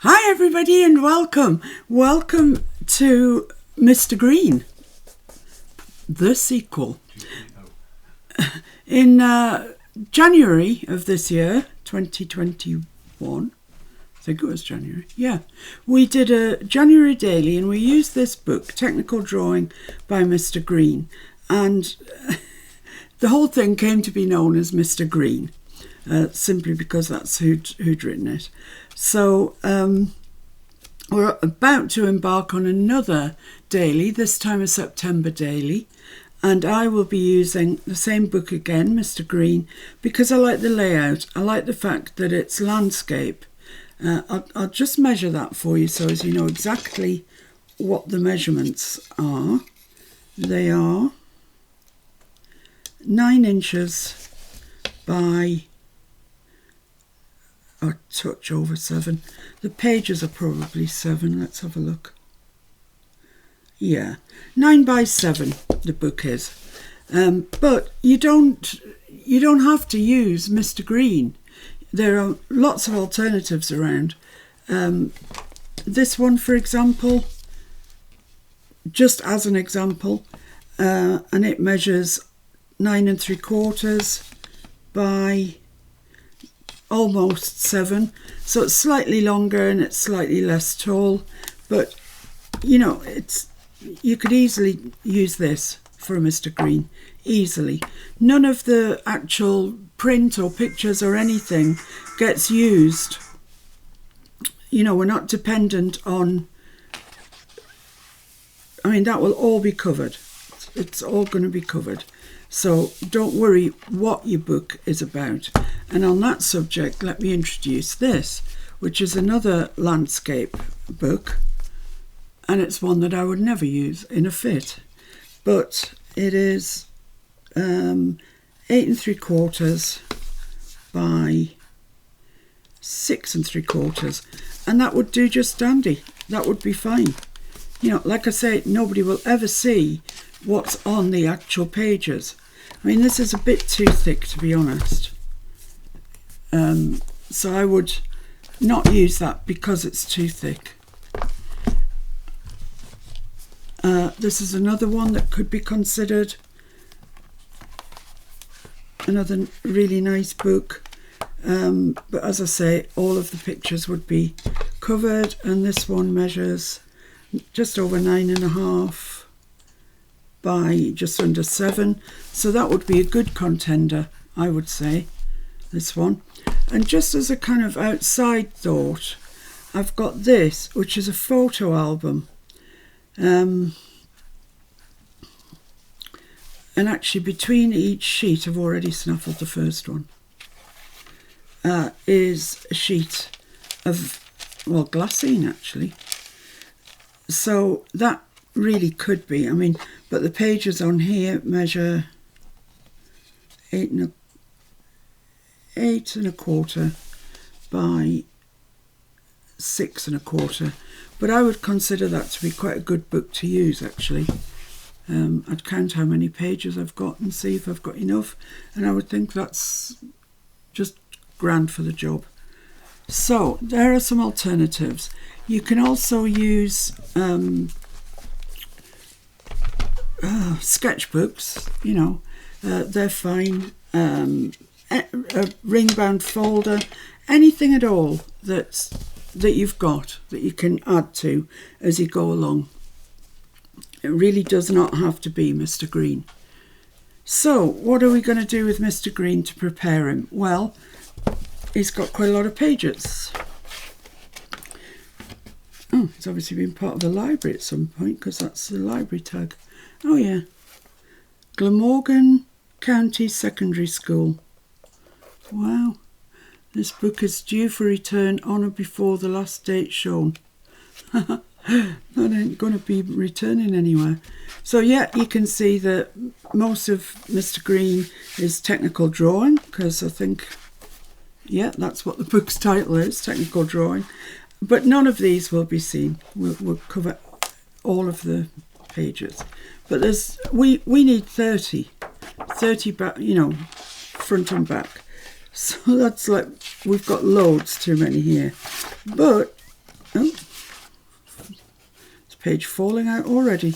Hi everybody and welcome. Welcome to Mr. Green, the sequel. In January of this year, 2021, I think it was January, yeah, we did a January daily and we used this book, Technical Drawing by Mr. Green, and the whole thing came to be known as Mr. Green, simply because that's who'd written it. So we're about to embark on another daily, this time a September daily, and I will be using the same book again, Mr. Green, because I like the layout. I like the fact that it's landscape. I'll just measure that for you so as you know exactly what the measurements are. They are 9 inches by a touch over 7. The pages are probably 7. Let's have a look. Yeah, 9 by 7 the book is. But you don't have to use Mr. Green. There are lots of alternatives around. This one, for example, just as an example, and it measures 9 3/4 by almost 7, so it's slightly longer and it's slightly less tall, but you know, you could easily use this for a Mr. Green, easily. None of the actual print or pictures or anything gets used. You know, we're not dependent on, I mean, that will all be covered. It's all going to be covered. So don't worry what your book is about. And on that subject, let me introduce this, which is another landscape book. And it's one that I would never use in a fit. But it is 8 3/4 by 6 3/4. And that would do just dandy. That would be fine. You know, like I say, nobody will ever see what's on the actual pages. I mean, this is a bit too thick, to be honest. So I would not use that because it's too thick. This is another one that could be considered another really nice book. But as I say, all of the pictures would be covered, and this one measures just over 9.5 by just under 7, so that would be a good contender, I would say, this one. And just as a kind of outside thought, I've got this, which is a photo album, and actually between each sheet, I've already snaffled the first one, is a sheet of, well, glassine actually. So that really could be, I mean, but the pages on here measure 8 1/4 by 6 1/4. But I would consider that to be quite a good book to use, actually. I'd count how many pages I've got and see if I've got enough, and I would think that's just grand for the job. So there are some alternatives. You can also use sketchbooks, you know, they're fine. A ring-bound folder, anything at all that you've got that you can add to as you go along. It really does not have to be Mr. Green. So what are we going to do with Mr. Green to prepare him? Well, he's got quite a lot of pages. Oh, he's obviously been part of the library at some point, because that's the library tag. Oh yeah, Glamorgan County Secondary School. Wow, this book is due for return on or before the last date shown. That ain't going to be returning anywhere. So yeah, you can see that most of Mr. Green is technical drawing, because I think, yeah, that's what the book's title is, Technical Drawing. But none of these will be seen. We'll cover all of the pages. But we need 30 back, you know, front and back. So that's like, we've got loads too many here. But page falling out already.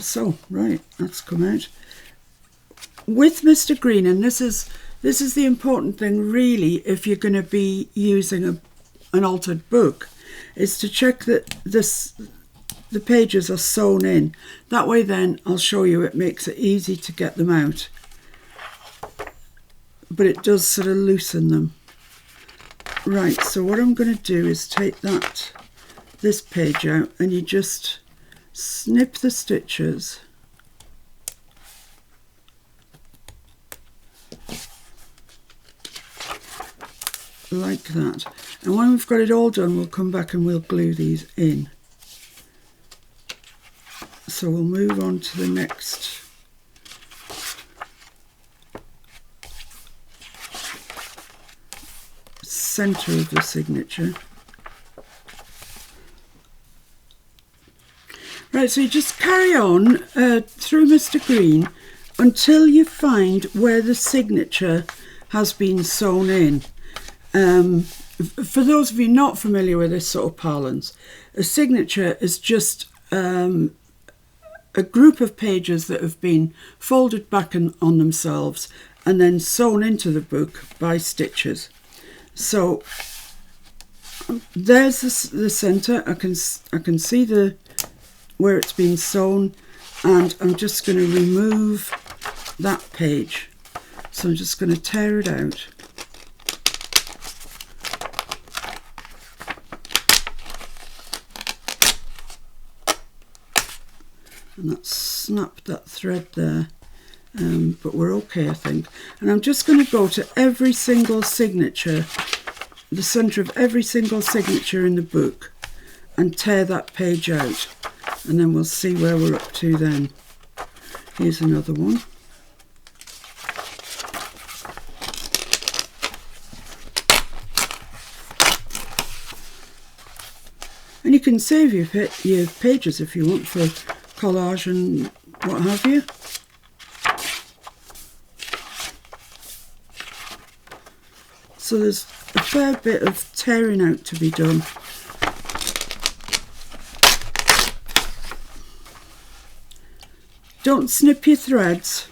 So, right, that's come out. With Mr. Green, and this is the important thing really if you're going to be using an altered book, is to check that the pages are sewn in. That way then I'll show you it makes it easy to get them out. But it does sort of loosen them. Right, so what I'm going to do is take this page out, and you just snip the stitches. Like that. And when we've got it all done, we'll come back and we'll glue these in. So we'll move on to the next centre of the signature. Right, so you just carry on through Mr. Green until you find where the signature has been sewn in. For those of you not familiar with this sort of parlance, a signature is just a group of pages that have been folded back on themselves and then sewn into the book by stitches. So there's the centre. I can see where it's been sewn, and I'm just going to remove that page. So I'm just going to tear it out. And that snapped that thread there, but we're okay, I think. And I'm just going to go to every single signature, the centre of every single signature in the book, and tear that page out, and then we'll see where we're up to then. Here's another one. And you can save your pages if you want for collage and what have you. So there's a fair bit of tearing out to be done. Don't snip your threads,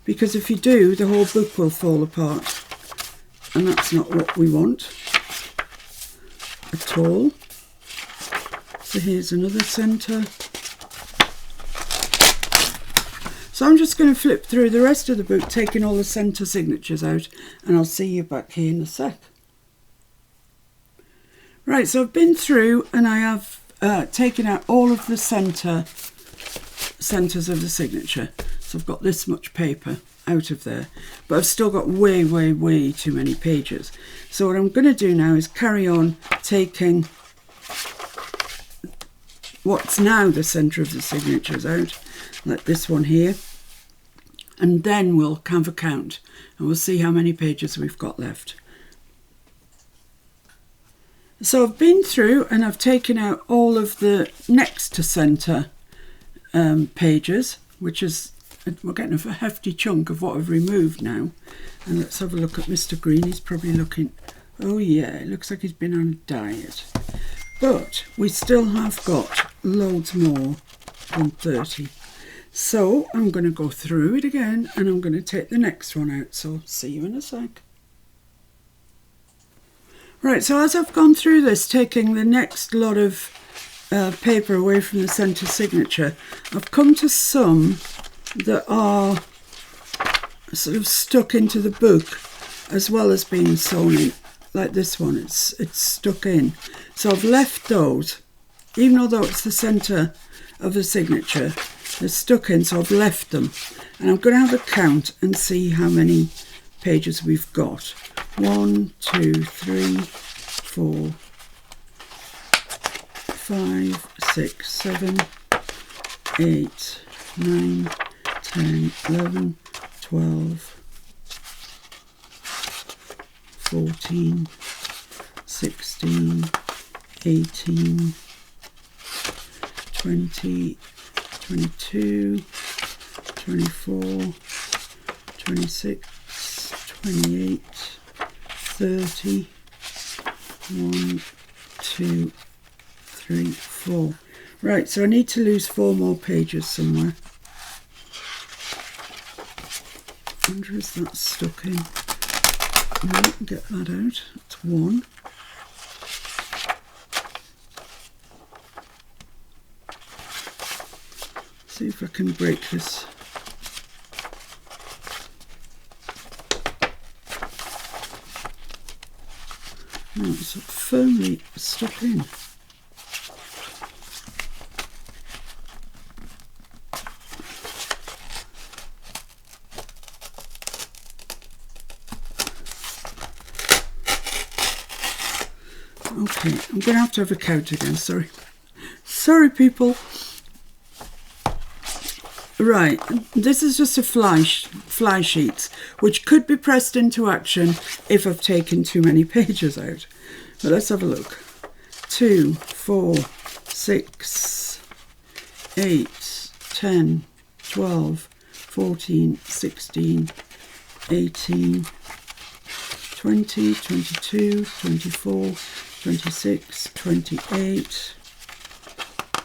because if you do, the whole book will fall apart, and that's not what we want at all. So here's another centre. So I'm just going to flip through the rest of the book, taking all the centre signatures out, and I'll see you back here in a sec. Right, so I've been through and I have taken out all of the centres of the signature. So I've got this much paper out of there, but I've still got way, way, way too many pages. So what I'm going to do now is carry on taking what's now the centre of the signatures out, like this one here, and then we'll have a count and we'll see how many pages we've got left. So I've been through and I've taken out all of the next to centre pages, which is, we're getting a hefty chunk of what I've removed now. And let's have a look at Mr. Green. He's probably looking, oh yeah, it looks like he's been on a diet. But we still have got loads more than 30. So I'm going to go through it again and I'm going to take the next one out. So see you in a sec. Right, so as I've gone through this, taking the next lot of paper away from the centre signature, I've come to some that are sort of stuck into the book as well as being sewn in. Like this one, it's stuck in. So I've left those, even although it's the centre of the signature, they're stuck in, so I've left them. And I'm going to have a count and see how many pages we've got. 1, 2, 3, 4, 5, 6, 7, 8, 9, 10, 11, 12, 14, 16, 18, 20, 22, 24, 26, 28, 30, 1, 2, 3, 4. Right, so I need to lose 4 more pages somewhere. I wonder is that stuck in? No, get that out. That's 1. See if I can break this. No, it's firmly stuck in. Okay, I'm going to have a count again, sorry. Sorry, people. Right, this is just a fly sheet, which could be pressed into action if I've taken too many pages out. But let's have a look. 2, 4, 6, 8, 10, 12, 14, 16, 18, 20, 22, 24, 26, 28,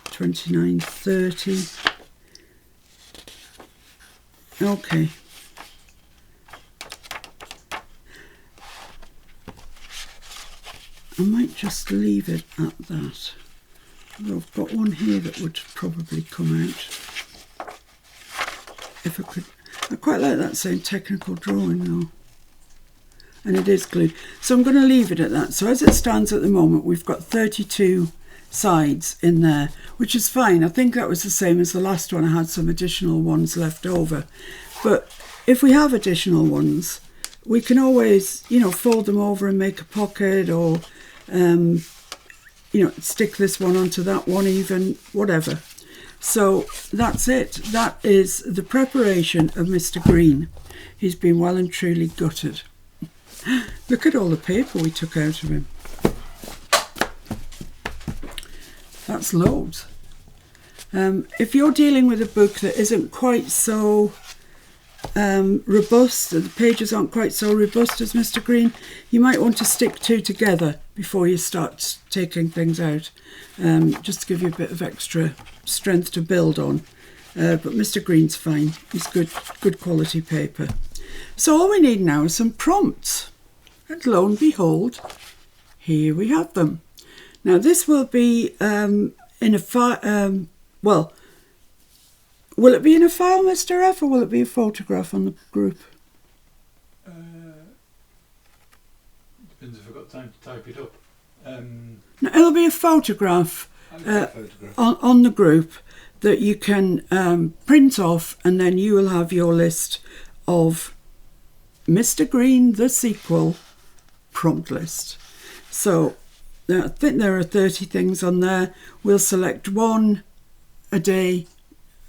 29, 30. Okay. I might just leave it at that. Although I've got one here that would probably come out. If I could. I quite like that saying technical drawing though. And it is glued. So I'm going to leave it at that. So as it stands at the moment, we've got 32 sides in there, which is fine. I think that was the same as the last one. I had some additional ones left over. But if we have additional ones, we can always, you know, fold them over and make a pocket, or, you know, stick this one onto that one even, whatever. So that's it. That is the preparation of Mr. Green. He's been well and truly gutted. Look at all the paper we took out of him. That's loads. If you're dealing with a book that isn't quite so robust, the pages aren't quite so robust as Mr. Green, you might want to stick 2 together before you start taking things out, just to give you a bit of extra strength to build on. But Mr. Green's fine. He's good quality paper. So all we need now is some prompts. And lo and behold, here we have them. Now this will be in a file, well, will it be in a file, Mr. F, or will it be a photograph on the group? Depends if I've got time to type it up. No, it'll be a photograph, on the group that you can print off, and then you will have your list of Mr. Green, the sequel, prompt list. So I think there are 30 things on there. We'll select 1 a day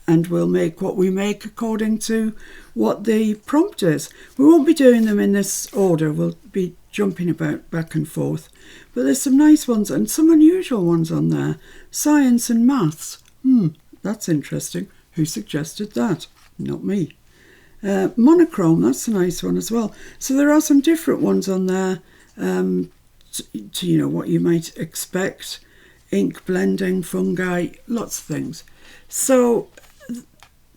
and we'll make what we make according to what the prompt is. We won't be doing them in this order. We'll be jumping about back and forth. But there's some nice ones and some unusual ones on there. Science and maths. That's interesting. Who suggested that? Not me. Monochrome, that's a nice one as well. So there are some different ones on there to you know, what you might expect. Ink blending, fungi, lots of things. So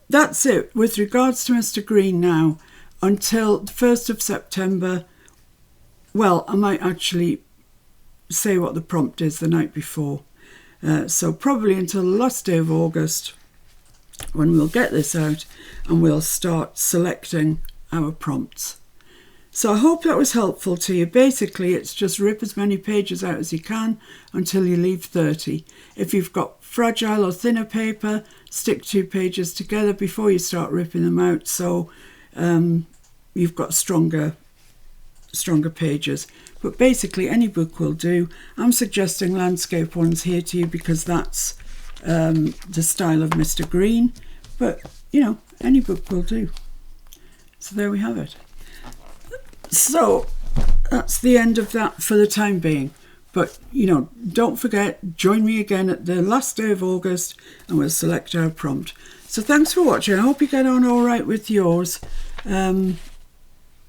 that's it with regards to Mr. Green now until the 1st of September. Well, I might actually say what the prompt is the night before. So probably until the last day of August, when we'll get this out and we'll start selecting our prompts. So I hope that was helpful to you. Basically, it's just rip as many pages out as you can until you leave 30. If you've got fragile or thinner paper, stick 2 pages together before you start ripping them out, so you've got stronger pages. But basically, any book will do. I'm suggesting landscape ones here to you because that's the style of Mr. Green, but you know, any book will do. So there we have it. So that's the end of that for the time being. But you know, don't forget, join me again at the last day of August and we'll select our prompt. So thanks for watching. I hope you get on all right with yours. You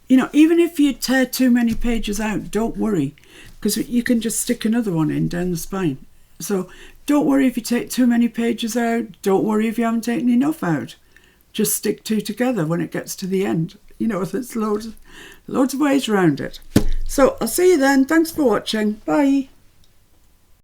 know, even if you tear too many pages out, don't worry, because you can just stick another one in down the spine. So don't worry if you take too many pages out. Don't worry if you haven't taken enough out. Just stick two together when it gets to the end. You know, there's loads of ways around it. So I'll see you then. Thanks for watching. Bye.